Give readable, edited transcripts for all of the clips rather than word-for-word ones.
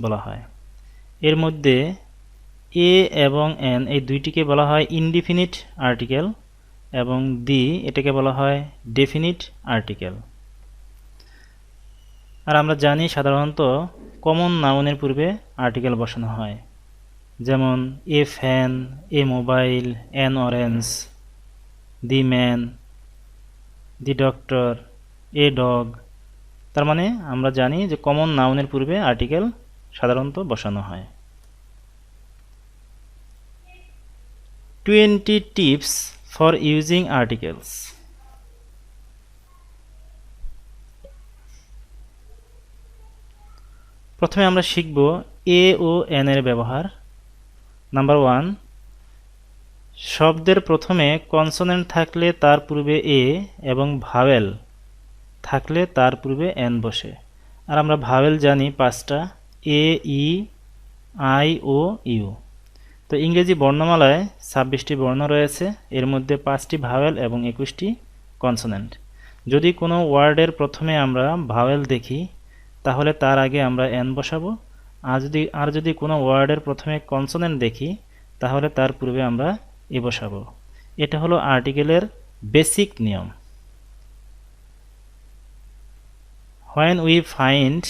বলা হয়। এর মধ্যে এ এবং এন এই দুইটিকে বলা হয় ইনডিফিনিট আর্টিকেল এবং দি এটাকে বলা হয় ডেফিনিট আর্টিকেল। আর আমরা জানি সাধারণত কমন নাউনের পূর্বে আর্টিকেল বসানো হয়, যেমন a fan, a mobile, an orange, the man, the doctor, a dog. তার মানে আমরা জানি যে কমন নাউনের পূর্বে আর্টিকেল সাধারণত বসানো হয়। 20 tips for using articles. প্রথমে আমরা শিখব এ ও এন এর ব্যবহার। নাম্বার 1, শব্দের প্রথমে কনসোনেন্ট থাকলে তার পূর্বে এ এবং ভাওয়েল থাকলে তার পূর্বে এন বসে। আর আমরা ভাওয়েল জানি 5টা, এ, ই, আই, ও, ইউ। তো ইংরেজি বর্ণমালায় 26টি বর্ণ রয়েছে, এর মধ্যে 5টি ভাওয়েল এবং 21টি কনসোনেন্ট। যদি কোনো ওয়ার্ডের প্রথমে আমরা ভাওয়েল দেখি তাহলে তার আগে আমরা এন বসাবো, আর যদি কোনো ওয়ার্ডের প্রথমে কনসোনেন্ট দেখি তাহলে তার পূর্বে আমরা এ বসাবো। এটা হলো আর্টিকেলের বেসিক নিয়ম। When we find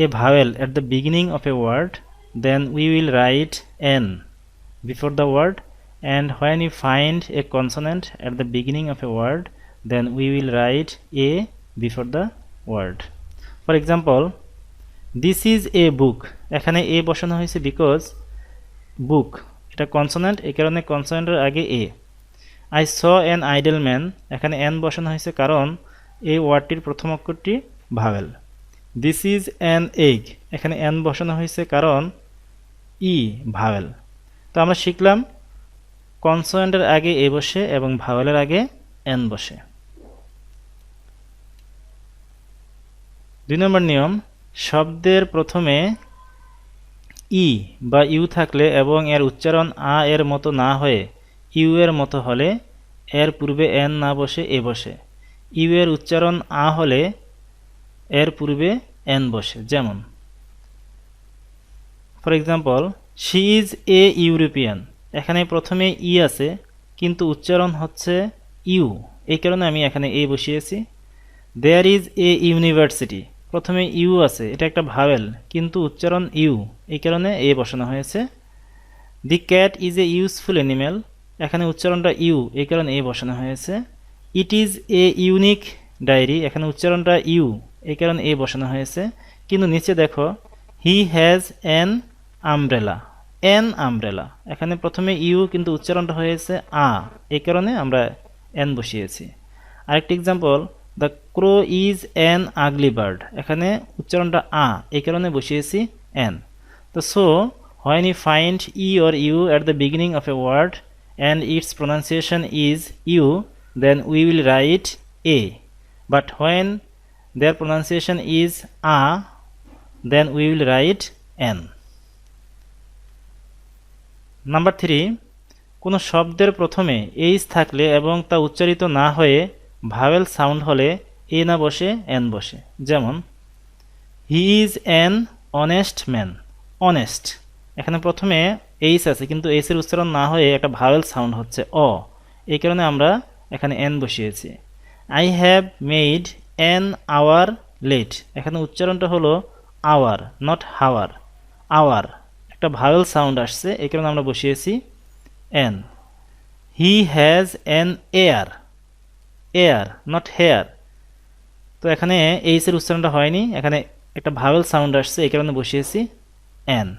a vowel at the beginning of a word, then we will write n before the word, and when we find a consonant at the beginning of a word, then we will write a before the word. For example, this is a book. এখানে a বসানো হয়েছে because বুক এটা consonant, এই কারণে কনসোনেন্টের আগে এ। I saw an idle man, এখানে n বসানো হয়েছে কারণ এই ওয়ার্ডটির প্রথম অক্ষরটি vowel. This is an egg, এখানে n বসানো হয়েছে কারণ ই ভাওয়েল। তো আমরা শিখলাম কনসোনেন্টের আগে এ বসে এবং ভাওয়েলের আগে এন বসে। 2 নম্বর নিয়ম, শব্দের প্রথমে ই বা ইউ থাকলে এবং এর উচ্চারণ আ এর মতো না হয়ে ইউ এর মতো হলে এর পূর্বে এন না বসে এ বসে। ইউ এর উচ্চারণ আ হলে এর পূর্বে এন বসে। যেমন for example, she is a European, এখানে প্রথমে ই আছে কিন্তু উচ্চারণ হচ্ছে ইউ, এই কারণে আমি এখানে এ বসিয়েছি। দেয়ার ইজ এ ইউনিভার্সিটি, প্রথমে ইউ আছে, এটা একটা ভাওয়েল কিন্তু উচ্চারণ ইউ, এই কারণে এ বসানো হয়েছে। The cat is a useful animal, এখানে উচ্চারণটা ইউ, এই কারণে এ বসানো হয়েছে। It is a unique diary, এখানে উচ্চারণটা ইউ, এই কারণে এ বসানো হয়েছে। কিন্তু নিচে দেখো, হি has an umbrella, N umbrella, এখানে প্রথমে ইউ কিন্তু উচ্চারণটা হয়েছে আ, এই কারণে আমরা এন বসিয়েছি। আরেকটি example, the crow is an ugly bird, এখানে উচ্চারণটা আ, এই কারণে বসিয়েছি এন। তো so when you find e or u at the beginning of a word and its pronunciation is u, then we will write a, but when their pronunciation is a, then we will write n. Number 3, কোনো শব্দের প্রথমে H থাকলে এবং তা উচ্চারিত না হয়ে vowel sound হলে এ না বসে এন বসে। যেমন হি is an honest man, honest, এখানে প্রথমে এইচ আছে কিন্তু এইচ এর উচ্চারণ না হয়ে একটা ভাওয়েল সাউন্ড হচ্ছে অ, এই কারণে আমরা এখানে এন বসিয়েছি। I have made an hour late, এখানে উচ্চারণটা হলো আওয়ার নট হাওয়ার, আওয়ার, একটা ভাওয়েল সাউন্ড আসছে, এই কারণে আমরা বসিয়েছি an. He has an air, air not hair, তো এখানে এইচ এর উচ্চারণটা হয়নি, এখানে একটা ভাওয়েল সাউন্ড আসছে, এই কারণে বসিয়েছি N.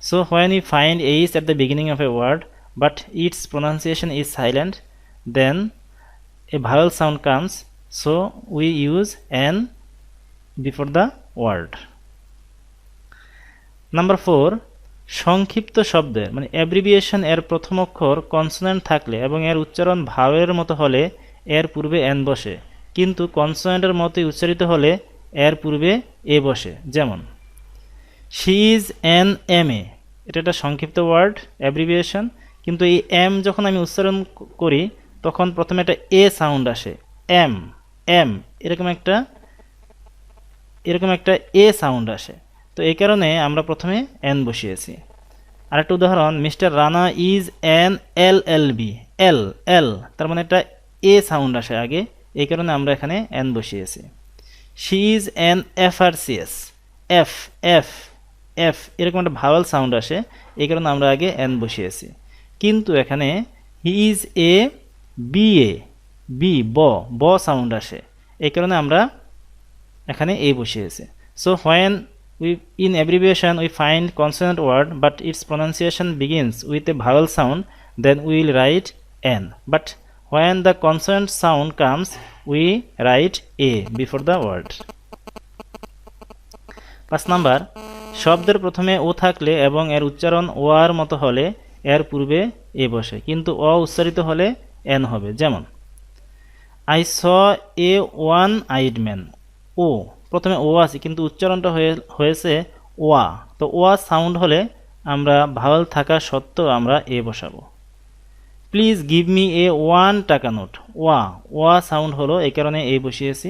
So when we find h at the beginning of a word but its pronunciation is silent, then a vowel sound comes, so we use n before the word. Number 4, সংক্ষিপ্ত শব্দের মানে abbreviation এর প্রথম অক্ষর consonant থাকলে এবং এর উচ্চারণ ভাওয়েলের মতো হলে এর পূর্বে এন বসে, কিন্তু কনসোনেন্টের মতোই উচ্চারিত হলে এর পূর্বে এ বসে। যেমন she is an M A, এটা একটা সংক্ষিপ্ত ওয়ার্ড অ্যাব্রিভিয়েশন, কিন্তু এই এম যখন আমি উচ্চারণ করি তখন প্রথমে একটা এ সাউন্ড আসে, এম এম এরকম একটা এ সাউন্ড আসে। তো এই কারণে আমরা প্রথমে এন বসিয়েছি। আরেকটা উদাহরণ, mister Rana is an LLB. L L তার মানে একটা এ সাউন্ড আসে আগে, এই কারণে আমরা এখানে এন বসিয়েছি। She is an FRCS. F F F এরকম একটা ভাওয়াল সাউন্ড আসে, এই কারণে আমরা আগে এন বসিয়েছি। কিন্তু এখানে he is a BA, B ব ব সাউন্ড আসে, এই কারণে আমরা এখানে এ বসিয়েছি। So when we in abbreviation we find consonant word but its pronunciation begins with a vowel sound, then we will write n, but when the consonant sound comes we write a before the word. 5 number, শব্দের প্রথমে ও থাকলে এবং এর উচ্চারণ ও আর মতো হলে এর পূর্বে এ বসে, কিন্তু অ উচ্চারিত হলে এন হবে। যেমন I saw a one eyed man. ও প্রথমে ও আছে কিন্তু উচ্চারণটা হয়েছে ওয়া, তো ওয়া সাউন্ড হলে আমরা ভাওয়াল থাকা সত্ত্বেও আমরা এ বসাবো। প্লিজ গিভ মি এ 1 টাকা নোট। ওয়া ওয়া সাউন্ড হলো, এই কারণে এ বসিয়েছি।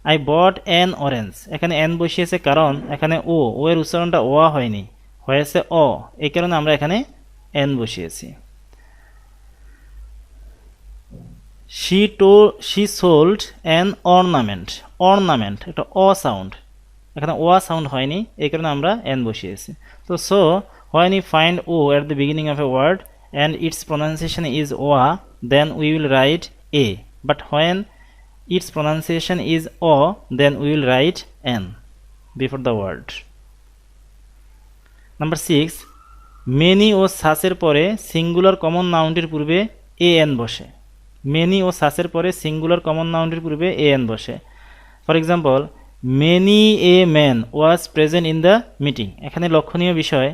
আই বট অ্যান অরেঞ্জ, এখানে এন বসিয়েছে কারণ এখানে ও এর উচ্চারণটা ওয়া হয়নি, হয়েছে অ, এই কারণে আমরা এখানে এন বসিয়েছি। she sold an ornament। Ornament এটা অ সাউন্ড, এখানে ওয়া সাউন্ড হয়নি, এই কারণে আমরা এন বসিয়েছি। তো so when we find o at the beginning of a word and its pronunciation is oa, then we will write a, but when its pronunciation is o, then we will write n before the word. Number 6, many ও সাসের পরে singular common নাউনটির পূর্বে এ an বসে। Many ও সাসের পরে singular common নাউনটির পূর্বে এ an বসে। For example, many a man was present in the meeting. এখানে লক্ষণীয় বিষয়,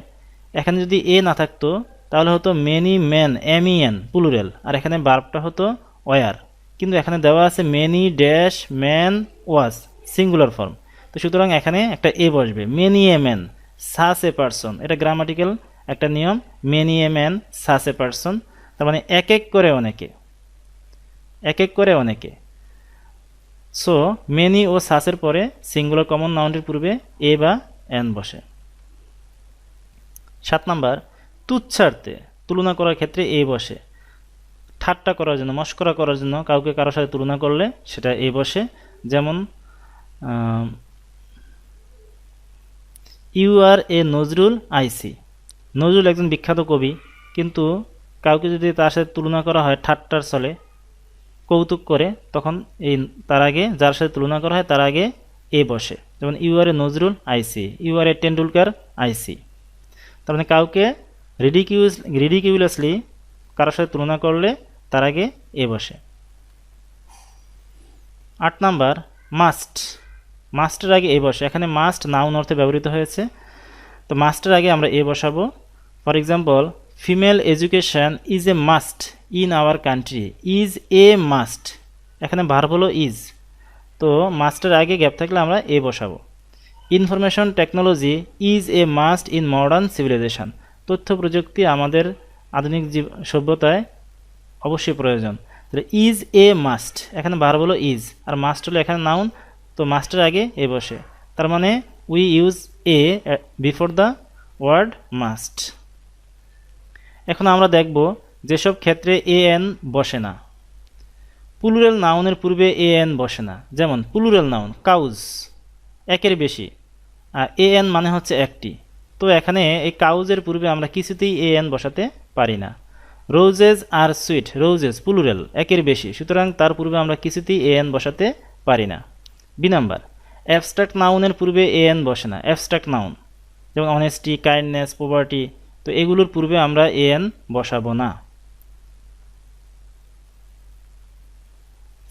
এখানে যদি এ না থাকতো তাহলে হতো মেনি ম্যান, এমইএন প্লুরাল, আর এখানে বার্বটা হতো ওয়ার, কিন্তু এখানে দেওয়া আছে many dash man was singular form, তো সুতরাং এখানে একটা এ বসবে। Many a man says a person, এটা গ্রামাটিক্যাল একটা নিয়ম, many a man says a person, তার মানে এক এক করে অনেকে, এক এক করে অনেকে। সো মেনি ও সাসের পরে সিঙ্গুলার কমন নাউনটির পূর্বে এ বা এন বসে। 7 নাম্বার, তুচ্ছার্থে তুলনা করার ক্ষেত্রে এ বসে। ঠাট্টা করার জন্য, মস্করা করার জন্য কাউকে কারোর সাথে তুলনা করলে সেটা এ বসে। যেমন ইউ আর এ নজরুল আইসি। নজরুল একজন বিখ্যাত কবি, কিন্তু কাউকে যদি তার সাথে তুলনা করা হয় ঠাট্টার ছলে, কৌতুক করে, তখন এই তার আগে যার সাথে তুলনা করা হয় তার আগে এ বসে। যেমন you are a Nazrul I see, you are a Tendulkar I see. তার মানে কাউকে রিডিকিউলাসলি কারোর সাথে তুলনা করলে তার আগে এ বসে। 8 নাম্বার, মাস্ট। মাস্টের আগে এ বসে। এখানে মাস্ট নাউন অর্থে ব্যবহৃত হয়েছে, তো মাস্টের আগে আমরা এ বসাবো। For example, female education is a must in our country. Is a must, এখানে ভার্ব হলো ইজ, তো মাস্টের আগে গ্যাপ থাকলে আমরা এ বসাবো। Information technology is a must in modern civilization. তথ্য প্রযুক্তি আমাদের আধুনিক সভ্যতায় অবশ্যই প্রয়োজন। তাহলে ইজ এ মাস্ট, এখানে ভার্ব হলো ইজ, আর মাস্ট হলো এখানে নাউন, তো মাস্টের আগে এ বসে, তার মানে we use a before the word must. এখন আমরা দেখব যেসব ক্ষেত্রে এ এন বসে না। প্লুরাল নাউনের পূর্বে এ এন বসে না। যেমন প্লুরাল নাউন কাউজ, একের বেশি, আর এ এন মানে হচ্ছে একটি, তো এখানে এই কাউজের পূর্বে আমরা কিছুতেই এ এন বসাতে পারি না। রোজেস আর সুইট, রোজেস প্লুরাল একের বেশি, সুতরাং তার পূর্বে আমরা কিছুতেই এ এন বসাতে পারি না। বি নাম্বার, অ্যাবস্ট্রাক্ট নাউনের পূর্বে এ এন বসে না। অ্যাবস্ট্রাক্ট নাউন যেমন অনেস্টি, কাইন্ডনেস, পভার্টি, তো এগুলোর পূর্বে আমরা এ এন বসাবো না।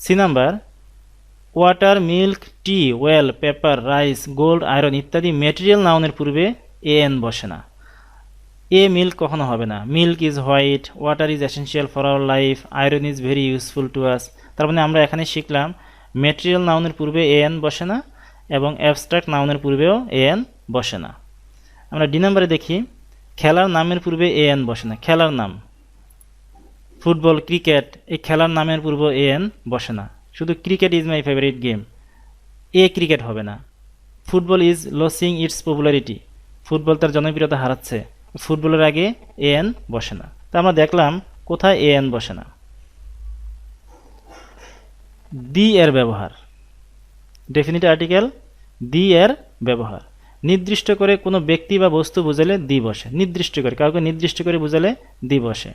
সি number, water, milk, tea, oil, paper, rice, gold, iron ইত্যাদি মেটেরিয়াল নাউনের পূর্বে এ এন বসে না। এ মিল্ক কখনো হবে না। Milk is white, water is essential for our life, iron is very useful to us. তার মানে আমরা এখানে শিখলাম মেটেরিয়াল নাউনের পূর্বে এ এন বসে না এবং অ্যাবস্ট্রাক্ট নাউনের পূর্বেও এ এন বসে না। আমরা ডি নাম্বারে দেখি, খেলার নামের পূর্বে এ এন বসে না। খেলার নাম ফুটবল, ক্রিকেট, এই খেলার নামের পূর্বে এ এন বসে না। শুধু cricket is my favourite game, A cricket হবে না। Football is losing it's popularity, football তার জনপ্রিয়তা হারাচ্ছে, ফুটবলের আগে এ এন বসে না। তা আমরা দেখলাম কোথায় এ এন বসে না। দি এর ব্যবহার, ডেফিনিট আর্টিকেল দি এর ব্যবহার, নির্দিষ্ট করে কোনো ব্যক্তি বা বস্তু বোঝালে দি বসে, নির্দিষ্ট করে কাউকে নির্দিষ্ট করে বোঝালে দি বসে।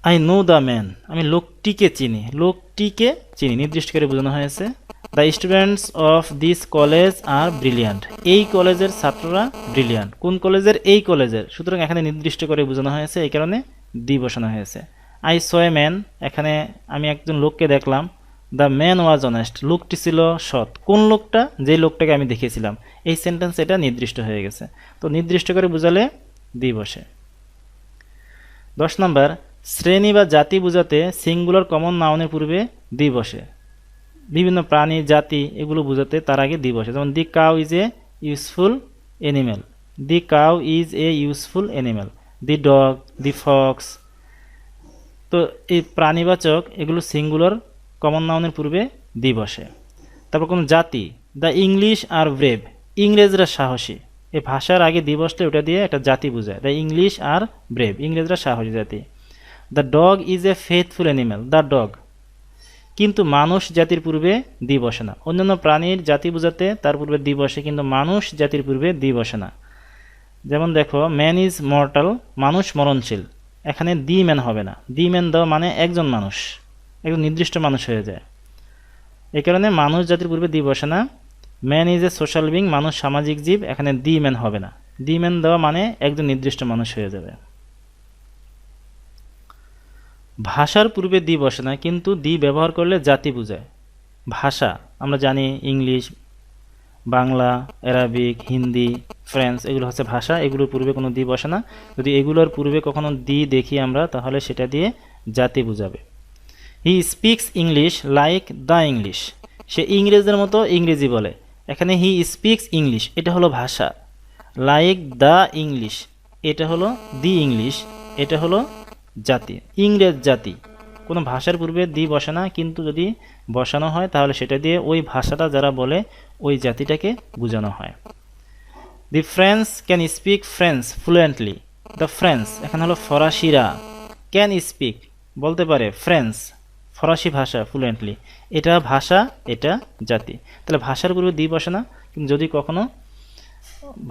আই নো দ্য ম্যান, আমি লোকটিকে চিনি, লোকটিকে চিনি, নির্দিষ্ট করে বোঝানো হয়েছে। The students of this college are brilliant, এই কলেজের ছাত্ররা ব্রিলিয়ান্ট, কোন কলেজের, এই কলেজের, সুতরাং এখানে নির্দিষ্ট করে বোঝানো হয়েছে, এই কারণে দি বসানো হয়েছে। আই স এ ম্যান, এখানে আমি একজন লোককে দেখলাম। দ্য ম্যান ওয়াজ অনেস্ট, লোকটি ছিল সৎ, কোন লোকটা, যে লোকটাকে আমি দেখেছিলাম। এই সেন্টেন্স এটা নির্দিষ্ট হয়ে গেছে, তো নির্দিষ্ট করে বোঝালে দি বসে। 10 নম্বর, শ্রেণী বা জাতি বোঝাতে সিঙ্গুলার কমন নাউনের পূর্বে দি বসে, বিভিন্ন প্রাণী জাতি এগুলো বোঝাতে তার আগে দি বসে। যেমন the cow is a useful animal, the cow is a useful animal, the dog, the Fox. তো এই প্রাণীবাচক এগুলো সিঙ্গুলার কমন নাউনের পূর্বে দি বসে। তারপর কোনো জাতি, দ্য ইংলিশ আর ব্রেভ, ইংরেজরা সাহসী, এই ভাষার আগে দি বসলে ওটা দিয়ে একটা জাতি বোঝায়, দ্য ইংলিশ আর ব্রেভ, ইংরেজরা সাহসী জাতি। The dog is a faithful animal, the dog, কিন্তু মানুষ জাতির পূর্বে দি বসে না। অন্যান্য প্রাণীর জাতি বোঝাতে তার পূর্বে দি বসে, কিন্তু মানুষ জাতির পূর্বে দি বসে না। যেমন দেখো, ম্যান ইজ মর্টাল, মানুষ মরণশীল, এখানে দি ম্যান হবে না, দি ম্যান দেওয়া মানে একজন মানুষ, একজন নির্দিষ্ট মানুষ হয়ে যায়, এই কারণে মানুষ জাতির পূর্বে দি বসে না। Man is a social being, মানুষ সামাজিক জীব, এখানে দি ম্যান হবে না, দি ম্যান দেওয়া মানে একজন নির্দিষ্ট মানুষ হয়ে যাবে। ভাষার পূর্বে দি বসে না, কিন্তু দি ব্যবহার করলে জাতি বোঝায়। ভাষা আমরা জানি English, Bangla, Arabic, Hindi, French, এগুলো হচ্ছে ভাষা, এগুলোর পূর্বে কোনো দি বসে না। যদি এগুলোর পূর্বে কখনো দি দেখি আমরা, তাহলে সেটা দিয়ে জাতি বোঝাবে। He speaks English like the English, সে ইংরেজদের মতো ইংরেজি বলে, এখানে হি স্পিক্স ইংলিশ, এটা হলো ভাষা। লাইক দ্য ইংলিশ, এটা হলো দি ইংলিশ, এটা হলো জাতি, ইংরেজ জাতি। কোনো ভাষার পূর্বে দি বসে না, কিন্তু যদি বসানো হয় তাহলে সেটা দিয়ে ওই ভাষাটা যারা বলে ওই জাতিটাকে বোঝানো হয়। The French can speak French fluently, the French এখানে হলো ফরাসিরা, ক্যান স্পিক বলতে পারে ফ্রেঞ্চ ফরাসি ভাষা ফ্লুয়েন্টলি, এটা ভাষা, এটা জাতি। তাহলে ভাষার পূর্বে দি বসে না, কিন্তু যদি কখনো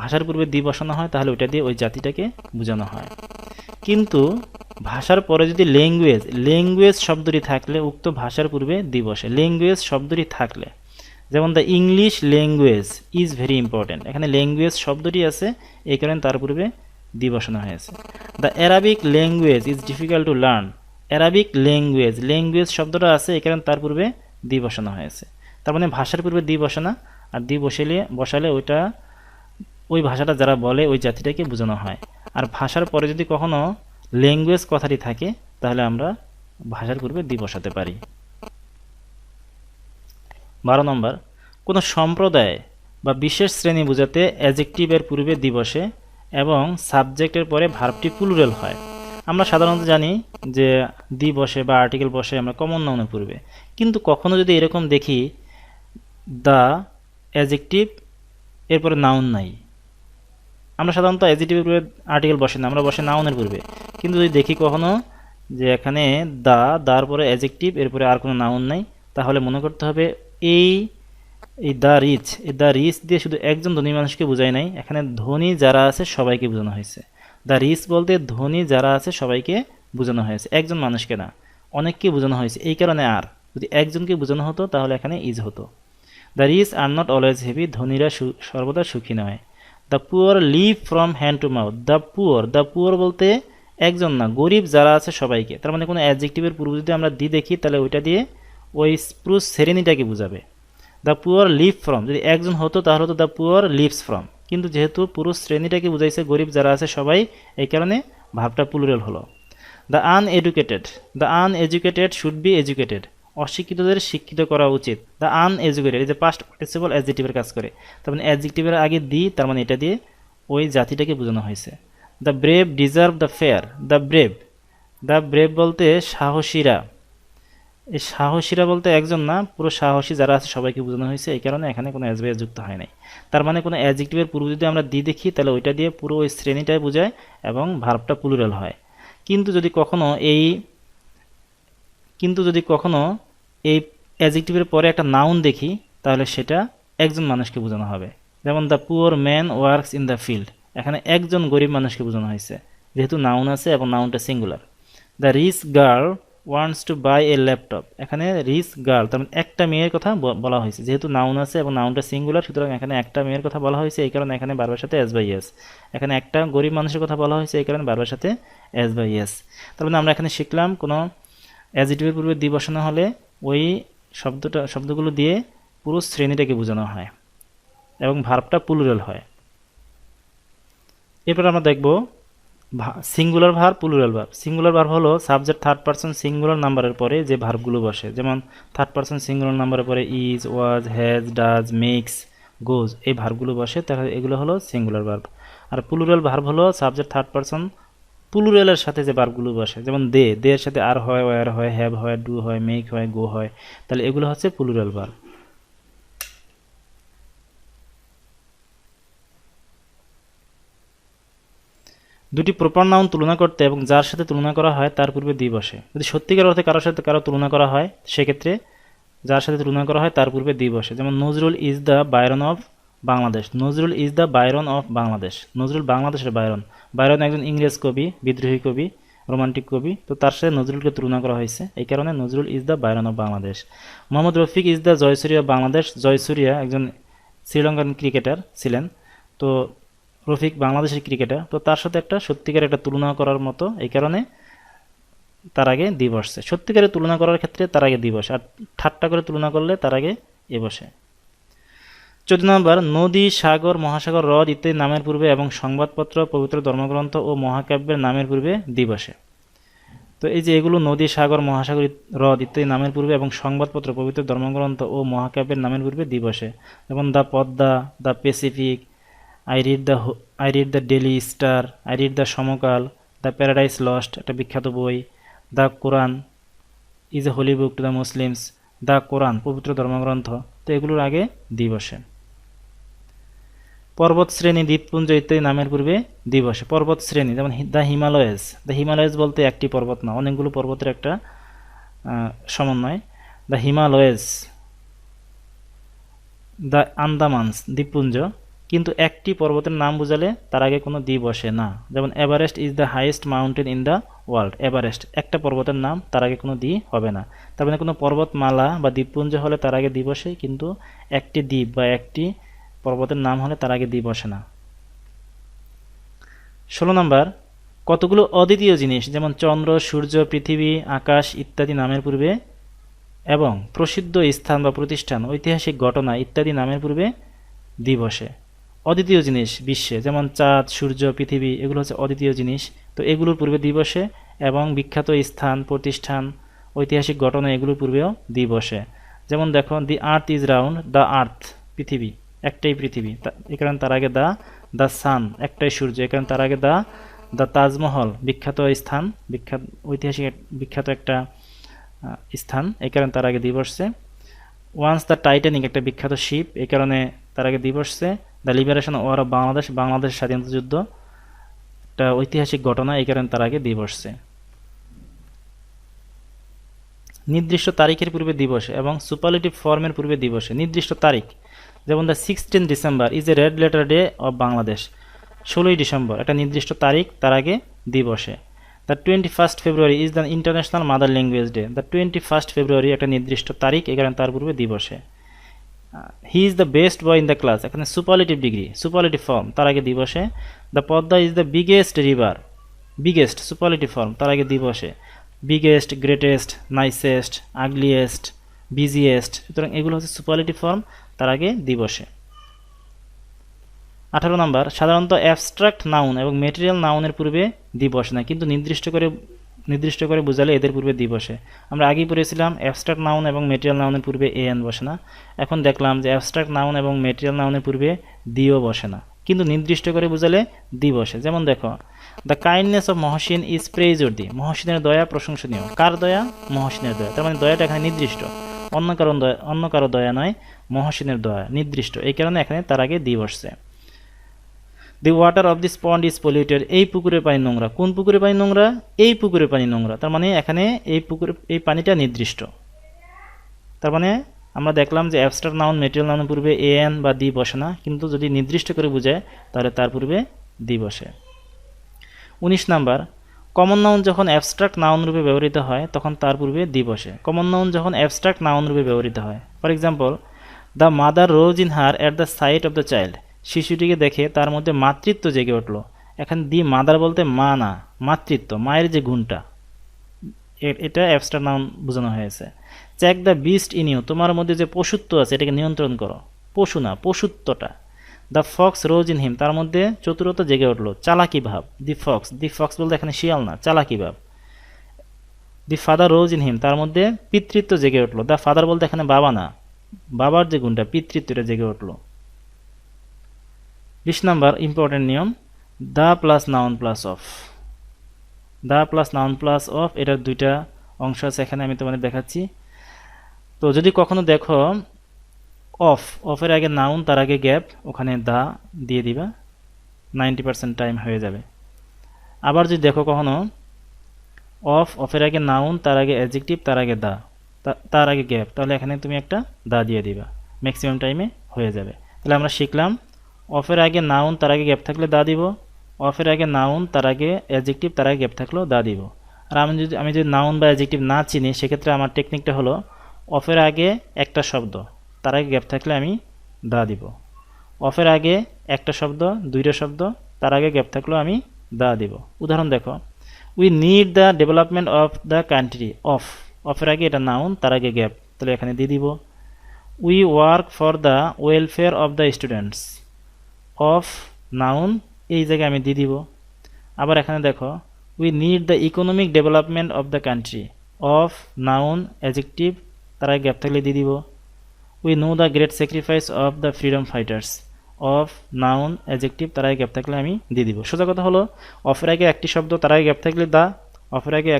ভাষার পূর্বে দি বসানো হয় তাহলে ওইটা দিয়ে ওই জাতিটাকে বোঝানো হয়। কিন্তু ভাষার পরে যদি ল্যাঙ্গুয়েজ, ল্যাঙ্গুয়েজ শব্দটি থাকলে উক্ত ভাষার পূর্বে দি বসে, ল্যাঙ্গুয়েজ শব্দটি থাকলে। যেমন the English language is very important, এখানে ল্যাঙ্গুয়েজ শব্দটি আছে, এই কারণে তার পূর্বে দি বসানো হয়েছে। The Arabic language is difficult to learn, Arabic language, language শব্দটা আছে, এই কারণে তার পূর্বে দি বসানো হয়েছে। তার মানে ভাষার পূর্বে দি বসে না, আর দি বসালে ওইটা ওই ভাষাটা যারা বলে ওই জাতিটাকে বোঝানো হয়। আর ভাষার পরে যদি কখনো ল্যাঙ্গুয়েজ কথাটি থাকে তাহলে আমরা ভাষার পূর্বে দি বসাতে পারি। 12 নম্বর, কোনো সম্প্রদায় বা বিশেষ শ্রেণী বোঝাতে অ্যাডজেক্টিভের পূর্বে দি বসে এবং সাবজেক্টের পরে ভার্বটি প্লুরাল হয়। আমরা সাধারণত জানি যে দি বসে বা আর্টিকেল বসে আমরা কমন নাউনের পূর্বে, কিন্তু কখনো যদি এরকম দেখি দ্য অ্যাডজেক্টিভ এরপরে নাউন নাই, আমরা সাধারণত অ্যাডজেক্টিভের পূর্বে আর্টিকেল বসে না, আমরা বসে নাউনের পূর্বে। কিন্তু যদি দেখি কখনো যে এখানে দার পরে অ্যাডজেক্টিভ, এরপরে আর কোনো নাউন নাই, তাহলে মনে করতে হবে এই দ্য রিচ, এই দ্য রিচ দিয়ে শুধু একজন ধনী মানুষকে বোঝায় নাই, এখানে ধনী যারা আছে সবাইকে বোঝানো হয়েছে। দ্য রিচ বলতে ধনী যারা আছে সবাইকে বোঝানো হয়েছে, একজন মানুষকে না, অনেককে বোঝানো হয়েছে, এই কারণে আর। যদি একজনকে বোঝানো হতো তাহলে এখানে ইজ হতো। The rich are not always happy, ধনীরা সর্বদা সুখী নয়। The poor live from hand to mouth, the poor বলতে একজন না, গরিব যারা আছে সবাইকে। তার মানে কোনো অ্যাডজেক্টিভের পূর্বে যদি আমরা দি দেখি তাহলে ওইটা দিয়ে ওই পুরো শ্রেণীটাকে বোঝাবে। দ্য পুয়ার লিভ ফ্রম, যদি একজন হতো তাহলে হতো দ্য পুয়ার লিভস ফ্রম, কিন্তু যেহেতু পুরো শ্রেণীটাকে বুঝাইছে, গরিব যারা আছে সবাই, এই কারণে ভাবটা প্লুরাল হলো। The uneducated should be educated, অশিক্ষিতদের শিক্ষিত করা উচিত। দ্য আনএডুকেটেড এই যে পাস্ট পার্টিসিপল অ্যাডজেক্টিভের কাজ করে, তার মানে অ্যাডজেক্টিভের আগে দি, তার মানে এটা দিয়ে ওই জাতিটাকে বোঝানো হয়েছে। The brave deserve the fair, the brave বলতে সাহসীরা, এই সাহসীরা বলতে একজন না, পুরো সাহসী যারা আছে সবাইকে বোঝানো হয়েছে, এই কারণে এখানে কোনো অ্যাজভার্ব যুক্ত হয় নাই। তার মানে কোনো অ্যাডজেক্টিভের পূর্বে যদি আমরা দি দেখি তাহলে ওইটা দিয়ে পুরো ওই শ্রেণীটাই বোঝায় এবং ভার্বটা প্লুরাল হয়। কিন্তু যদি কখনো এই এই অ্যাডজেক্টিভের পরে একটা নাউন দেখি তাহলে সেটা একজন মানুষকে বোঝানো হবে। যেমন the poor man works in the field, এখানে একজন গরিব মানুষকে বোঝানো হয়েছে যেহেতু নাউন আছে এবং নাউনটা singular. The rich girl wants to buy a laptop, এখানে রিচ গার্ল তার মানে একটা মেয়ের কথা বলা হয়েছে, যেহেতু নাউন আছে এবং নাউনটা সিঙ্গুলার সুতরাং এখানে একটা মেয়ের কথা বলা হয়েছে, এই কারণে এখানে বারবার সাথে এস বাই এস। এখানে একটা গরিব মানুষের কথা বলা হয়েছে, এই কারণে বারবার সাথে এস বাই এস। তার মানে আমরা এখানে শিখলাম কোনো অ্যাডজেক্টিভের পূর্বে দি বসানো হলে ওই শব্দগুলো দিয়ে পুরো শ্রেণীটাকে বোঝানো হয় এবং ভার্বটা প্লুরাল হয়। এরপর আমরা দেখব singular verb, plural verb. Singular verb হলো সাবজেক্ট থার্ড পারসন সিঙ্গুলার নাম্বারের পরে যে ভার্বগুলো বসে, যেমন থার্ড পারসন সিঙ্গুলার নাম্বারের পরে is, was, has, does, makes, goes এই ভার্বগুলো বসে, তাহলে এগুলো হলো সিঙ্গুলার ভার্ব। আর প্লুরাল ভার্ব হলো সাবজেক্ট থার্ড পারসন প্লুরালের সাথে যে ভার্বগুলো বসে, যেমন দে, দে এর সাথে আর হয়, ওয়ার হয়, হ্যাভ হয়, ডু হয়, মেক হয়, গো হয়, তাহলে এগুলো হচ্ছে প্লুরাল ভার্ব। দুটি প্রপার নাউন তুলনা করতে এবং যার সাথে তুলনা করা হয় তার পূর্বে দি বসে। যদি সত্যিকার অর্থে কারোর সাথে কারো তুলনা করা হয় সেক্ষেত্রে যার সাথে তুলনা করা হয় তার পূর্বে দি বসে। যেমন Nazrul is the Byron of Bangladesh, Nazrul is the Byron of Bangladesh, Nazrul বাংলাদেশের বায়রন। বায়রন একজন ইংরেজ কবি, বিদ্রোহী কবি, রোমান্টিক কবি, তো তার সাথে নজরুলকে তুলনা করা হয়েছে, এই কারণে Nazrul is the Byron of Bangladesh. Mohammad Rafiq is the Jayasuriya Bangladesh, Jayasuriya একজন শ্রীলঙ্কান ক্রিকেটার ছিলেন, তো রফিক বাংলাদেশের ক্রিকেটার, তো তার সাথে একটা সত্যিকার একটা তুলনা করার মতো, এই কারণে তার আগে দি বসছে। সত্যিকারের তুলনা করার ক্ষেত্রে তার আগে দি বসে, আর ঠাট্টা করে তুলনা করলে তার আগে এ বসে। 14 নম্বর, নদী, সাগর, মহাসাগর, হ্রদ ইত্যাদি নামের পূর্বে এবং সংবাদপত্র, পবিত্র ধর্মগ্রন্থ ও মহাকাব্যের নামের পূর্বে দি বসে। তো এই যে এগুলো নদী, সাগর, মহাসাগর, হ্রদ ইত্যাদি নামের পূর্বে এবং সংবাদপত্র, পবিত্র ধর্মগ্রন্থ ও মহাকাব্যের নামের পূর্বে দি বসে। যেমন the Padma, the Pacific, I read the Daily Star, I read the Samakal, the Paradise Lost একটা বিখ্যাত বই, the Quran is a holy book to the Muslims, the Quran পবিত্র ধর্মগ্রন্থ, তো এগুলোর আগে দি বসে। পর্বত শ্রেণী, দ্বীপপুঞ্জ ইত্যাদি নামের পূর্বে দি বসে। পর্বত শ্রেণী যেমন দ্য হিমালয়েস, দ্য হিমালয়েস বলতে একটি পর্বত না, অনেকগুলো পর্বতের একটা সমন্বয়। দ্য হিমালয়েস, দ্য আন্দামানস দ্বীপপুঞ্জ, কিন্তু একটি পর্বতের নাম বোঝালে তার আগে কোনো দি বসে না। যেমন Everest is the highest mountain in the world, Everest একটা পর্বতের নাম, তার আগে কোনো দি হবে না। তার মানে কোনো পর্বতমালা বা দ্বীপপুঞ্জ হলে তার আগে দি বসে, কিন্তু একটি দ্বীপ বা একটি পর্বতের নাম হলে তার আগে দি বসে না। 16 নম্বর, কতগুলো অদ্বিতীয় জিনিস যেমন চন্দ্র, সূর্য, পৃথিবী, আকাশ ইত্যাদি নামের পূর্বে এবং প্রসিদ্ধ স্থান বা প্রতিষ্ঠান, ঐতিহাসিক ঘটনা ইত্যাদি নামের পূর্বে দি বসে। অদ্বিতীয় জিনিস বিশ্বে যেমন চাঁদ, সূর্য, পৃথিবী এগুলো হচ্ছে অদ্বিতীয় জিনিস, তো এগুলোর পূর্বে দি বসে, এবং বিখ্যাত স্থান, প্রতিষ্ঠান, ঐতিহাসিক ঘটনা এগুলোর পূর্বেও দি বসে। যেমন দেখো, the earth is round, the earth পৃথিবী, একটাই পৃথিবী, এই কারণে তার আগে দ্য সান একটাই সূর্য, এই কারণে তার আগে দ্য তাজমহল বিখ্যাত স্থান, ঐতিহাসিক বিখ্যাত একটা স্থান, এই কারণে তার আগে দি বসছে। ওয়ান্স দ্য টাইটানিক একটা বিখ্যাত শিপ, এই কারণে তার আগে দি বসছে। The liberation war of Bangladesh, Bangladesh স্বাধীনতা যুদ্ধ একটা ঐতিহাসিক ঘটনা, এই কারণে তার আগে দি বসছে। নির্দিষ্ট তারিখের পূর্বে দিবসে এবং সুপারলেটিভ ফর্মের পূর্বে দিবসে। নির্দিষ্ট তারিখ যেমন the 16 December is a red letter day of Bangladesh, 16ই ডিসেম্বর একটা নির্দিষ্ট তারিখ, তার আগে দিবসে। The 21 February is the International Mother Language Day, the 21 ফেব্রুয়ারি একটা নির্দিষ্ট তারিখ, এখানে তার পূর্বে দিবসে। He is the best boy in the class, এখানে সুপারলেটিভ ডিগ্রি, সুপারলেটিভ ফর্ম, তার আগে দিবসে। The Padma is the biggest river, biggest superlative form, তার আগে দিবসে। Biggest, greatest, nicest, ugliest, busiest, সুতরাং এগুলো হচ্ছে সুপারলেটিভ ফর্ম, তার আগে দিবসে। 18 নম্বর, সাধারণত অ্যাবস্ট্রাক্ট নাউন এবং মেটেরিয়াল নাউনের পূর্বে দি বসে না, কিন্তু নির্দিষ্ট করে বোঝালে এদের পূর্বে দি বসে। আমরা আগেই পড়েছিলাম অ্যাবস্ট্রাক্ট নাউন এবং মেটেরিয়াল নাউনের পূর্বে এন বসে না, এখন দেখলাম যে অ্যাবস্ট্রাক্ট নাউন এবং মেটেরিয়াল নাউনের পূর্বে দিও বসে না, কিন্তু নির্দিষ্ট করে বুঝালে দি বসে। যেমন দেখো, the kindness of Mohsin is praiseworthy. মহসিনের দয়া প্রশংসনীয়। কার দয়া? মহসিনের দয়া। তার মানে দয়াটা এখানে নির্দিষ্ট, অন্য কারো দয়া নয়, মহসিনের দয়া নির্দিষ্ট। এই কারণে এখানে তার আগে দি বসছে। The water of this pond is polluted. এই পুকুরের পানি নোংরা। কোন পুকুরের পানি নোংরা? এই পুকুরের পানি নোংরা। তার মানে এখানে এই পানিটা নির্দিষ্ট। তার মানে আমরা দেখলাম যে অ্যাবস্ট্রাক্ট নাউন মেটেরিয়াল নাউনের পূর্বে এন বা দি বসে না, কিন্তু যদি নির্দিষ্ট করে বোঝায় তাহলে তার পূর্বে দি বসে। 19 নাম্বার, কমন নাউন যখন অ্যাবস্ট্রাক্ট নাউন রূপে ব্যবহৃত হয় তখন তার পূর্বে দি বসে। কমন নাউন যখন অ্যাবস্ট্রাক্ট নাউন রূপে ব্যবহৃত হয়, for example, the mother rose in her at the sight of the child. শিশুটিকে দেখে তার মধ্যে মাতৃত্ব জেগে উঠল। এখানে দি মাদার বলতে মা না, মাতৃত্ব, মায়ের যে গুণটা, এটা অ্যাবস্ট্রাক্ট নাউন বোঝানো হয়েছে। Check the beast in you. তোমার মধ্যে যে পশুত্ব আছে এটাকে নিয়ন্ত্রণ করো। পশু না, পশুত্বটা। The fox rose in him. তার মধ্যে চতুরতা জেগে উঠল, চালাকি ভাব। দি ফক্স বলতে এখানে শিয়াল না, চালাকি ভাব। The father rose in him. তার মধ্যে পিতৃত্ব জেগে উঠল। দ্য ফাদার বলতে এখানে বাবা না, বাবার যে গুণটা, পিতৃত্বটা জেগে উঠল। 20 নাম্বার ইম্পর্টেন্ট নিয়ম, the plus noun plus of. The plus noun plus of, এটার দুইটা অংশ আছে, এখানে আমি তোমাদের দেখাচ্ছি। তো যদি কখনো দেখো অফের আগে নাউন, তার আগে গ্যাপ, ওখানে দা দিয়ে দিবা, 90% টাইম হয়ে যাবে। আবার যদি দেখো কখনো অফের আগে নাউন, তার আগে অ্যাডজেক্টিভ, তার আগে দা, তার আগে গ্যাপ, তাহলে এখানে তুমি একটা দা দিয়ে দিবা, ম্যাক্সিমাম টাইমে হয়ে যাবে। তাহলে আমরা শিখলাম অফের আগে নাউন, তার আগে গ্যাপ থাকলে দা দিব। অফের আগে নাউন, তার আগে অ্যাডজেক্টিভ, তার আগে গ্যাপ থাকলেও দা দিব। আর আমি যদি নাউন বা অ্যাডজেক্টিভ না চিনি, সেক্ষেত্রে আমার টেকনিকটা হলো অফের আগে একটা শব্দ, তার আগে গ্যাপ থাকলে আমি দা দিব। অফের আগে একটা শব্দ, দুইটা শব্দ, তার আগে গ্যাপ থাকলেও আমি দা দিব। উদাহরণ দেখো, we need the development of the country. অফের আগে এটা নাউন, তার আগে গ্যাপ, তাহলে এখানে দিয়ে দিব। We work for the welfare of the students. Of noun, এই জায়গায় আমি দিয়ে দিব। আবার এখানে দেখো, we need the economic development of the country. Of noun adjective, তার আগে গ্যাপ থাকলে দিয়ে দিব। We know the great sacrifice of the freedom fighters. Of noun adjective, তার আগে গ্যাপ থাকলে আমি দিয়ে দিব। সোজা কথা হলো অফের আগে একটি শব্দ, তার আগে গ্যাপ থাকলে দা। অফের আগে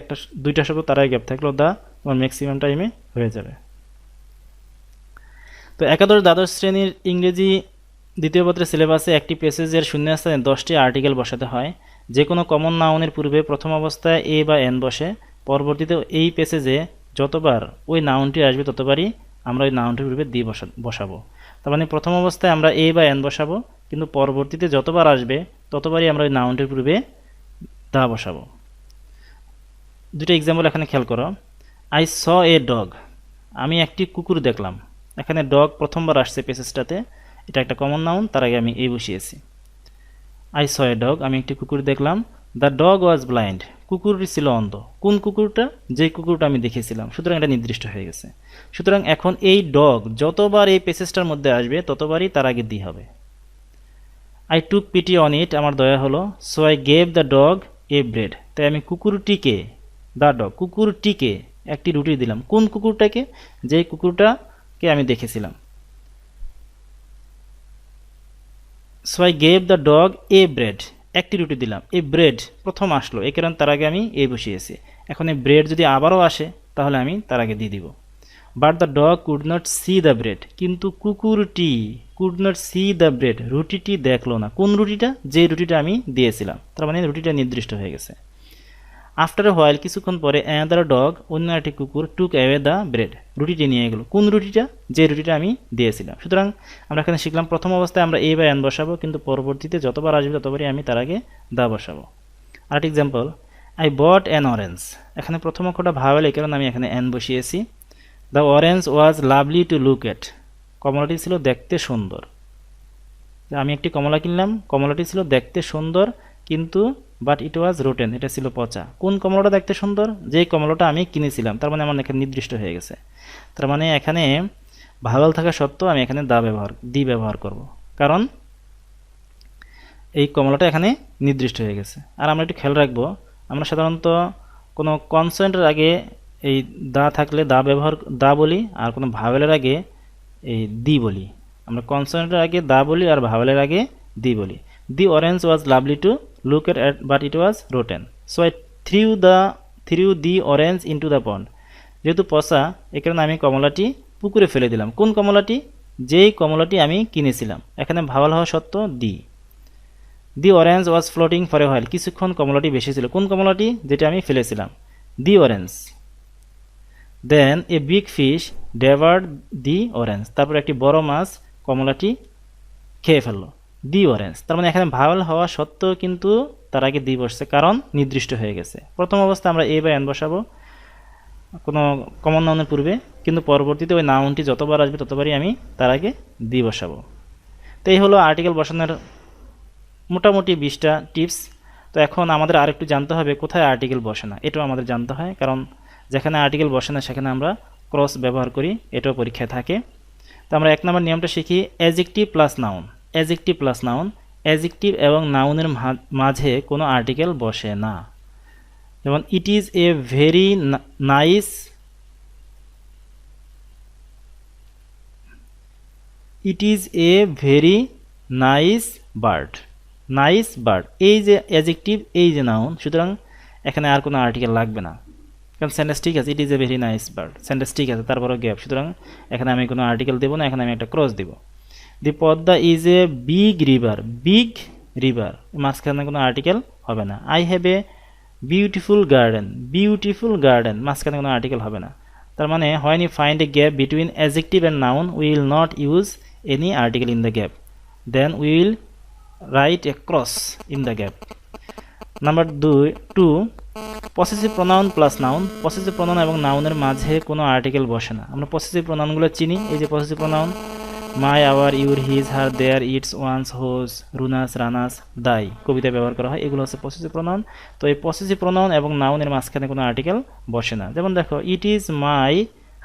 দুইটা শব্দ, তার আগে গ্যাপ থাকলেও দা, তোমার ম্যাক্সিমাম টাইমে হয়ে যাবে। তো একাদশ দ্বাদশ শ্রেণীর ইংরেজি দ্বিতীয় পত্রের সিলেবাসে একটি প্যাসেজের শূন্যস্থানে 10টি আর্টিকেল বসাতে হয়। যে কোনো কমন নাউনের পূর্বে প্রথম অবস্থায় এ বা এন বসে। পরবর্তীতে এই প্যাসেজে যতবার ওই নাউনটি আসবে ততবারই আমরা ওই নাউনটির পূর্বে দি বসাবো। তার মানে প্রথম অবস্থায় আমরা এ বা এন বসাবো, কিন্তু পরবর্তীতে যতবার আসবে ততবারই আমরা ওই নাউনটির পূর্বে দা বসাবো। দুটো এক্সাম্পল এখানে খেয়াল করো। I saw a dog. আমি একটি কুকুর দেখলাম। এখানে ডগ প্রথমবার আসছে প্যাসেজটাতে, এটা একটা কমন নাউন, তার আগে আমি এ বসিয়েছি। আই স এ ডগ, আমি একটি কুকুর দেখলাম। The dog was blind. কুকুরটি ছিল অন্ধ। কোন কুকুরটা? যেই কুকুরটা আমি দেখেছিলাম। সুতরাং এটা নির্দিষ্ট হয়ে গেছে। সুতরাং এখন এই ডগ যতবার এই প্যাসেজটার মধ্যে আসবে ততবারই তার আগে দি হবে। I took PT on it, আমার দয়া হলো। So I gave the dog a bread. তাই আমি কুকুরটিকে, দ্য ডগ, কুকুরটিকে একটি রুটি দিলাম। কোন কুকুরটাকে? যেই কুকুরটাকে আমি দেখেছিলাম। So I gave the dog a bread, একটি রুটি দিলাম। এই ব্রেড প্রথম আসলো, এই কারণে তার আগে আমি এ বসিয়েছি। এখন এই ব্রেড যদি আবারও আসে তাহলে আমি তার আগে দিয়ে দিব। But the dog could not see the bread. কিন্তু কুকুরটি could not see the bread, রুটিটি দেখলো না। কোন রুটিটা? যে রুটিটা আমি দিয়েছিলাম। তার মানে রুটিটা নির্দিষ্ট হয়ে গেছে। আফটার এ হোয়াইল, কিছুক্ষণ পরে, অ্যানাদার ডগ, অন্য একটি কুকুর, টুক অ্যাওয়ে দ্য ব্রেড, রুটিটি নিয়ে গেল। কোন রুটিটা? যে রুটিটা আমি দিয়েছিলাম। সুতরাং আমরা এখানে শিখলাম প্রথম অবস্থায় আমরা এ বা এন বসাবো, কিন্তু পরবর্তীতে যতবার আসবে ততবারই আমি তার আগে দা বসাবো। আরেকটি example, I bought an orange. এখানে প্রথম অক্ষরটা ভাওয়েল, এই কারণে আমি এখানে এন বসিয়েছি। The orange was lovely to look at. কমলাটি ছিল দেখতে সুন্দর। আমি একটি কমলা কিনলাম, কমলাটি ছিল দেখতে সুন্দর, কিন্তু বাট ইট ওয়াজ রোটেন, এটা ছিল পচা। কোন কমলাটা দেখতে সুন্দর? যেই কমলাটা আমি কিনেছিলাম। তার মানে আমার এখানে নির্দিষ্ট হয়ে গেছে। তার মানে এখানে ভাওয়েল থাকা সত্ত্বেও আমি এখানে দি ব্যবহার করব, কারণ এই কমলাটা এখানে নির্দিষ্ট হয়ে গেছে। আর আমরা একটু খেয়াল রাখবো, আমরা সাধারণত কোনো কনসোনেন্টের আগে এই দা থাকলে দা বলি, আর কোনো ভাওয়েলের আগে এই দি বলি। আমরা কনসোনেন্টের আগে দা বলি আর ভাওয়েলের আগে দি বলি। The orange was lovely to look at but it was rotten, so I threw the orange into the pond. যেহেতু পচা, এই কারণে আমি কমলাটি পুকুরে ফেলে দিলাম। কোন কমলাটি? যেই কমলাটি আমি কিনেছিলাম। এখানে ভাওয়াল হওয়া সত্ত্বেও the. The orange was floating for a while, কিছুক্ষণ কমলাটি বেশি ছিল। কোন কমলাটি? যেটা আমি ফেলেছিলাম, the orange. Then a big fish devoured the orange, তারপর একটি বড় মাছ কমলাটি খেয়ে ফেললো, দি অরেঞ্জ। তার মানে এখানে ভাওয়াল হওয়া সত্ত্বেও কিন্তু তার আগে দি বসছে, কারণ নির্দিষ্ট হয়ে গেছে। প্রথম অবস্থায় আমরা এ বা এন বসাবো কোনো কমন নাউনের পূর্বে, কিন্তু পরবর্তীতে ওই নাউনটি যতবার আসবে ততবারই আমি তার আগে দি বসাবো। তো এই হলো আর্টিকেল বসানোর মোটামুটি 20টা টিপস। তো এখন আমাদের আরেকটু জানতে হবে কোথায় আর্টিকেল বসে না, এটাও আমাদের জানতে হয়, কারণ যেখানে আর্টিকেল বসে না সেখানে আমরা ক্রস ব্যবহার করি, এটাও পরীক্ষায় থাকে। তো আমরা 1 নম্বর নিয়মটা শিখি, adjective plus noun. Adjective plus noun, adjective এবং নাউনের মাঝে কোনো আর্টিকেল বসে না। যেমন ইট is a very nice, it is a very nice bird. Nice bird, এই যে অ্যাডজেক্টিভ, এই যে নাউন, সুতরাং এখানে আর কোনো আর্টিকেল লাগবে না, কারণ সেন্টেন্স ঠিক আছে, ইট is a very nice bird, sentence ঠিক আছে, তারপরও গ্যাপ, সুতরাং এখানে আমি কোনো আর্টিকেল দেবো না, এখানে আমি একটা ক্রস দিব। The Padma is a big river, big river, মাঝখানে কোনো আর্টিকেল হবে না। I have a beautiful garden, beautiful garden, মাঝখানে কোনো আর্টিকেল হবে না। তার মানে when you find a gap between adjective and noun will not use any article in the gap, then will write a cross in the gap. Number 2, possessive pronoun plus noun. Possessive pronoun এবং নাউনের মাঝে কোনো article বসে না। আমরা possessive প্রোনাউনগুলো চিনি, এই যে possessive pronoun my, our, your, his, her, their, its, ones, whose, Runa's, Rana's, thy কবিতায় ব্যবহার করা হয়, এগুলো হচ্ছে পসেসিভ প্রোনাউন। তো এই পসেসিভ প্রোনাউন এবং নাউনের মাঝখানে কোনো আর্টিকেল বসে না। যেমন দেখো, it is my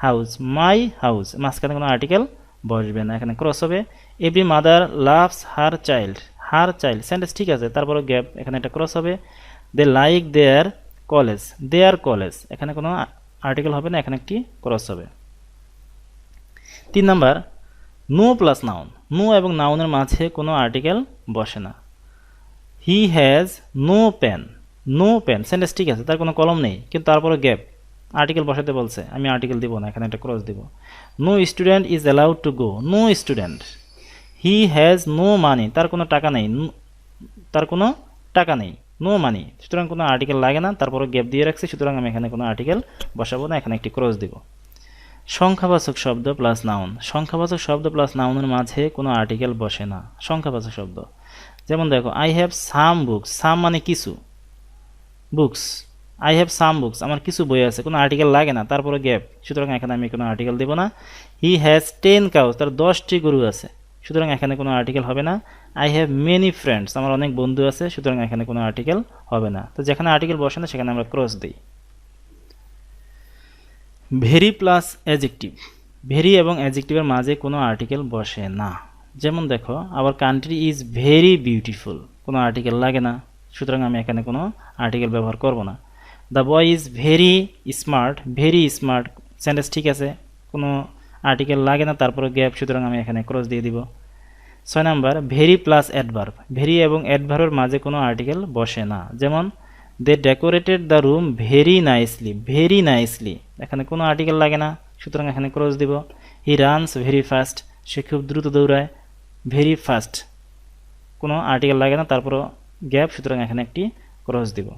house, my house, মাঝখানে কোনো আর্টিকেল বসবে না, এখানে ক্রস হবে। Every mother loves her child, her child, sentence ঠিক আছে, তারপরে গ্যাপ, এখানে একটা ক্রস হবে। দে লাইক দেয়ার কলেজ, দেয়ার কলেজ, এখানে কোনো আর্টিকেল হবে না, এখানে একটি ক্রস হবে। 3 number, no plus noun. No এবং নাউনের মাঝে কোনো আর্টিকেল বসে না। He has no pen, no pen, sentence ঠিক আছে, তার কোনো কলম নেই, কিন্তু তারপরে গ্যাপ, আর্টিকেল বসাতে বলছে, আমি আর্টিকেল দিব না, এখানে একটা ক্রস দিব। No student is allowed to go, no student. He has no money, তার কোনো টাকা নেই, তার কোনো টাকা নেই, নো মানি, সুতরাং কোনো আর্টিকেল লাগে না, তারপরে গ্যাপ দিয়ে রাখছি, সুতরাং আমি এখানে কোনো আর্টিকেল বসাবো না, এখানে একটি ক্রস দিব। সংখ্যাবাচক শব্দ প্লাস নাউন। সংখ্যাবাচক শব্দ প্লাস নাউনের মাঝে কোনো আর্টিকেল বসে না। সংখ্যাবাচক শব্দ, যেমন দেখো, আই হ্যাভ সাম বুকস, সাম মানে কিছু, books, I have some books, আমার কিছু বই আছে, কোনো আর্টিকেল লাগে না, তারপরে গ্যাপ, সুতরাং এখানে আমি কোনো আর্টিকেল দেবো না। হি হ্যাজ 10 কাউস, তার 10টি গরু আছে, সুতরাং এখানে কোনো আর্টিকেল হবে না। আই হ্যাভ মেনি ফ্রেন্ডস, আমার অনেক বন্ধু আছে, সুতরাং এখানে কোনো আর্টিকেল হবে না। তো যেখানে আর্টিকেল বসে না সেখানে আমরা ক্রস দিই। Very plus adjective. ভেরি এবং অ্যাডজেক্টিভের মাঝে কোনো আর্টিকেল বসে না। যেমন দেখো, our country is very beautiful, কোনো আর্টিকেল লাগে না, সুতরাং আমি এখানে কোনো আর্টিকেল ব্যবহার করব না। The boy is very smart, very smart, sentence ঠিক আছে, কোনো আর্টিকেল লাগে না, তারপরে গ্যাপ, সুতরাং আমি এখানে ক্রস দিয়ে দিব। 6 number, very plus adverb. Very এবং অ্যাডভার্বের মাঝে কোনো আর্টিকেল বসে না। যেমন they decorated the room very nicely, very nicely, এখানে কোনো আর্টিকেল লাগে না, সুতরাং এখানে ক্রস দিব। হি রানস ভেরি ফাস্ট, সে খুব দ্রুত দৌড়ায়, ভেরি ফাস্ট, কোনো আর্টিকেল লাগে না, তারপরও গ্যাপ, সুতরাং এখানে একটি ক্রস দিব।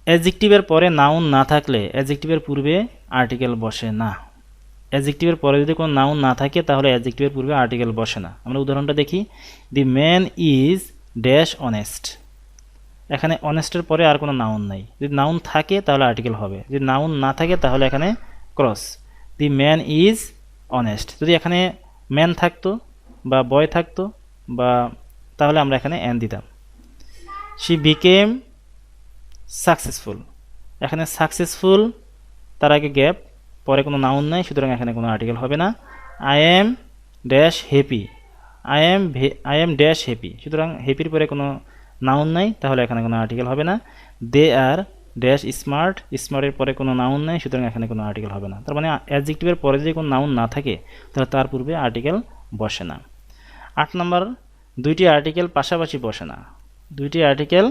অ্যাডজেক্টিভের পরে নাউন না থাকলে অ্যাডজেক্টিভের পূর্বে আর্টিকেল বসে না। অ্যাডজেক্টিভের পরে যদি কোনো নাউন না থাকে তাহলে অ্যাডজেক্টিভের পূর্বে আর্টিকেল বসে না। আমরা উদাহরণটা দেখি, the man is dash honest, এখানে অনেস্টের পরে আর কোনো নাউন নাই, যদি নাউন থাকে তাহলে আর্টিকেল হবে, যদি নাউন না থাকে তাহলে এখানে cross. The man is honest, যদি এখানে ম্যান থাকতো বা বয় থাকতো বা তাহলে আমরা এখানে অ্যান দিতাম। শি বিকেম সাকসেসফুল, এখানে সাকসেসফুল, তার আগে গ্যাপ, পরে কোনো নাউন নাই, সুতরাং এখানে কোনো আর্টিকেল হবে না। I am dash happy, I am dash happy, সুতরাং হ্যাপির পরে কোনো নাউন নাই, তাহলে এখানে কোনো আর্টিকেল হবে না। দে আর ড্যাশ স্মার্ট, স্মার্টের পরে কোনো নাউন নাই, সুতরাং এখানে কোনো আর্টিকেল হবে না। তার মানে অ্যাডজেক্টিভের পরে যদি কোনো নাউন না থাকে তাহলে তার পূর্বে আর্টিকেল বসে না। 8 নাম্বার, দুইটি আর্টিকেল পাশাপাশি বসে না। দুইটি আর্টিকেল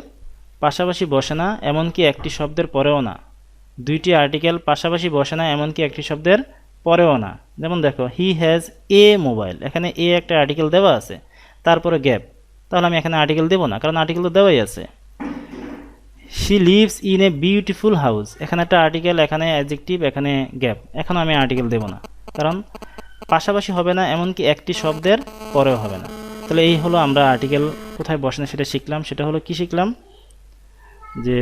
পাশাপাশি বসে না, এমনকি একটি শব্দের পরেও না। দুইটি আর্টিকেল পাশাপাশি বসে না, এমনকি একটি শব্দের পরেও না। যেমন দেখো, হি হ্যাজ এ মোবাইল, এখানে এ একটা আর্টিকেল দেওয়া আছে, তারপরে গ্যাপ, তাহলে আমি এখানে আর্টিকেল দেবো না, কারণ আর্টিকেল তো দেওয়াই আছে। She lives in a beautiful house, এখানে একটা আর্টিকেল, এখানে অ্যাডজেক্টিভ, এখানে গ্যাপ, এখানে আমি আর্টিকেল দেবো না, কারণ পাশাপাশি হবে না, এমনকি একটি শব্দের পরেও হবে না। তাহলে এই হলো আমরা আর্টিকেল কোথায় বসে না সেটা শিখলাম। সেটা হলো কি শিখলাম, যে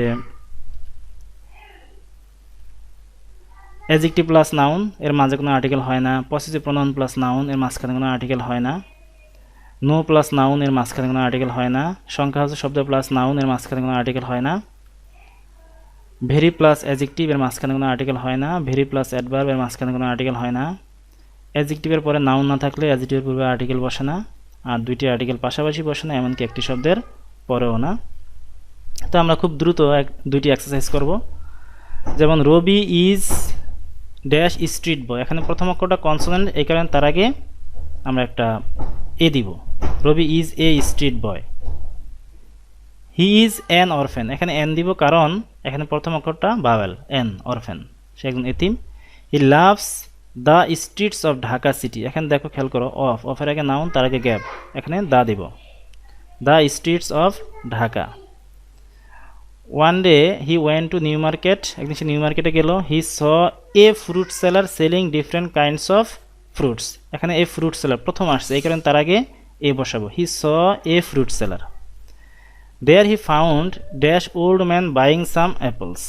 অ্যাডজেক্টিভ প্লাস নাউন এর মাঝে কোনো আর্টিকেল হয় না, পসেসিভ প্রোনাউন প্লাস নাউন এর মাঝখানে কোনো আর্টিকেল হয় না, নো প্লাস নাউন এর মাঝখানে কোনো আর্টিকেল হয় না, সংখ্যাবাচক শব্দ প্লাস নাউন এর মাঝখানে কোনো আর্টিকেল হয় না, ভেরি প্লাস অ্যাডজেক্টিভ এর মাঝখানে কোনো আর্টিকেল হয় না, ভেরি প্লাস অ্যাডভার্ব এর মাঝখানে কোনো আর্টিকেল হয় না, অ্যাডজেক্টিভের পরে নাউন না থাকলে অ্যাডজেক্টিভের পূর্বে আর্টিকেল বসে না, আর দুইটি আর্টিকেল পাশাপাশি বসে না, এমনকি একটি শব্দের পরেও না। তো আমরা খুব দ্রুত দুইটি এক্সারসাইজ করব। যেমন রবি ইজ ড্যাশ স্ট্রিট বয়, এখানে প্রথম অক্ষরটা কনসোনেন্ট, এই কারণে তার আগে আমরা একটা এ দিব। Robi is a street boy. He is an orphan, এখানে এন দিব, কারণ এখানে প্রথম অক্ষরটা বাওয়েল, এন, অরফেন, সে একজন এতিম। He loves the streets of Dhaka city, এখানে দেখো, খেয়াল করো, অফের আগে নাউন, তার আগে গ্যাপ, এখানে দা দিব, the streets of Dhaka. One day he went to New Market, একদিন সে নিউ মার্কেটে গেল। He saw a fruit seller selling different kinds of fruits, এখানে এ ফ্রুট সেলার প্রথম আসছে, এই কারণে তার আগে এ বসাবো। He saw a fruit seller. There he found dash old man buying some apples,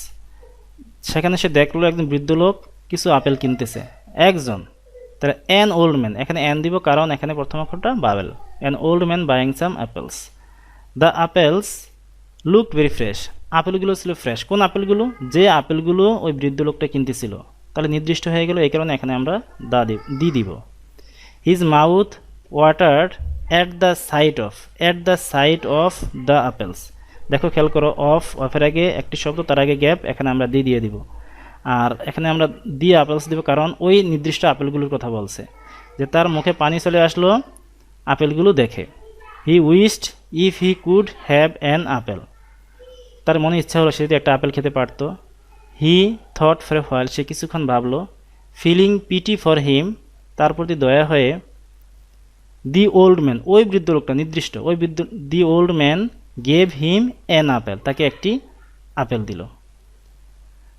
সেখানে সে দেখলো একজন বৃদ্ধ লোক কিছু আপেল কিনতেছে, একজন। তাহলে অ্যান ওল্ড ম্যান, এখানে অ্যান দিব, কারণ এখানে প্রথম অক্ষরটা vowel, an old man buying some apples. The apples look very fresh, আপেলগুলো ছিল ফ্রেশ। কোন আপেলগুলো? যে আপেলগুলো ওই বৃদ্ধ লোকটা কিনতেছিল, তাহলে নির্দিষ্ট হয়ে গেল, এই কারণে এখানে আমরা দি দিব। His mouth watered at the sight of the apples, দেখো, খেয়াল করো, অফের আগে একটি শব্দ, তার আগে গ্যাপ, এখানে আমরা দিয়ে দিব। আর এখানে আমরা দিয়ে আপেলস দিব, কারণ ওই নির্দিষ্ট আপেলগুলোর কথা বলছে, যে তার মুখে পানি চলে আসলো আপেলগুলো দেখে। He wished if he could have an apple, তার মনে ইচ্ছা হলো সে যদি একটা আপেল খেতে পারতো। He thought for a while, সে কিছুক্ষণ ভাবলো। ফিলিং পিটি ফর হিম, তার প্রতি দয়া হয়ে। দি ওল্ড ম্যান, ওই বৃদ্ধ লোকটা নির্দিষ্ট, the old man gave him an apple, তাকে একটি আপেল দিল।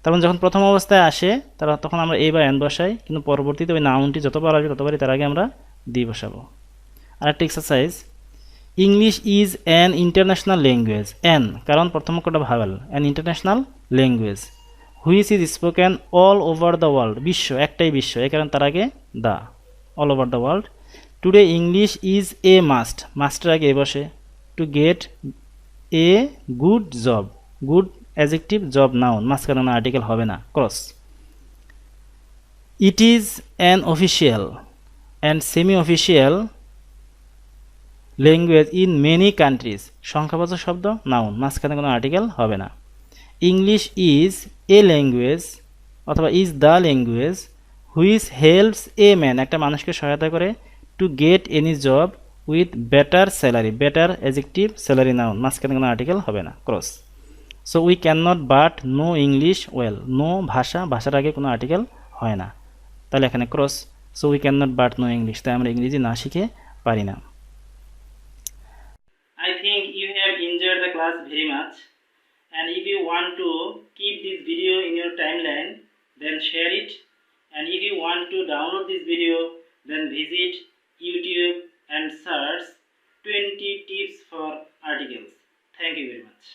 তার যখন প্রথম অবস্থায় আসে তখন আমরা এ বা এন বসাই, কিন্তু পরবর্তীতে ওই নাউনটি যতবার আসবে ততবারই তার আগে আমরা দি বসাবো। আরেকটা exercise, English is an international language, an, কারণ প্রথম অক্ষরটা ভাওয়েল, an international language which is spoken all over the world, বিশ্ব, একটাই বিশ্ব, এই কারণে তার আগে the, all over the world. Today English is a must, মাস্টের আগে এ বসে। To get a good job, good adjective, job noun, মাঝখানে কোনো আর্টিকেল হবে না, cross. It is an official and semi official language in many countries, সংখ্যাবাচক শব্দ, noun, মাঝখানে কোনো আর্টিকেল হবে না। ইংলিশ ইজ এ ল্যাঙ্গুয়েজ অথবা is the language which helps a man, একটা মানুষকে সহায়তা করে, to get any job with better salary, better adjective, salary noun, মাঝখানে কোনো আর্টিকেল হবে না, cross. So we can not but no English well, no ভাষা, ভাষার আগে কোনো আর্টিকেল হয় না, তাহলে এখানে cross. So we can not but no English, তাই আমরা ইংরেজি না শিখে পারি না। I think you have enjoyed the class very much, and if you want to keep this video in your timeline, then share it, and if you want to download this video, then visit YouTube and search 20 tips for articles. Thank you very much.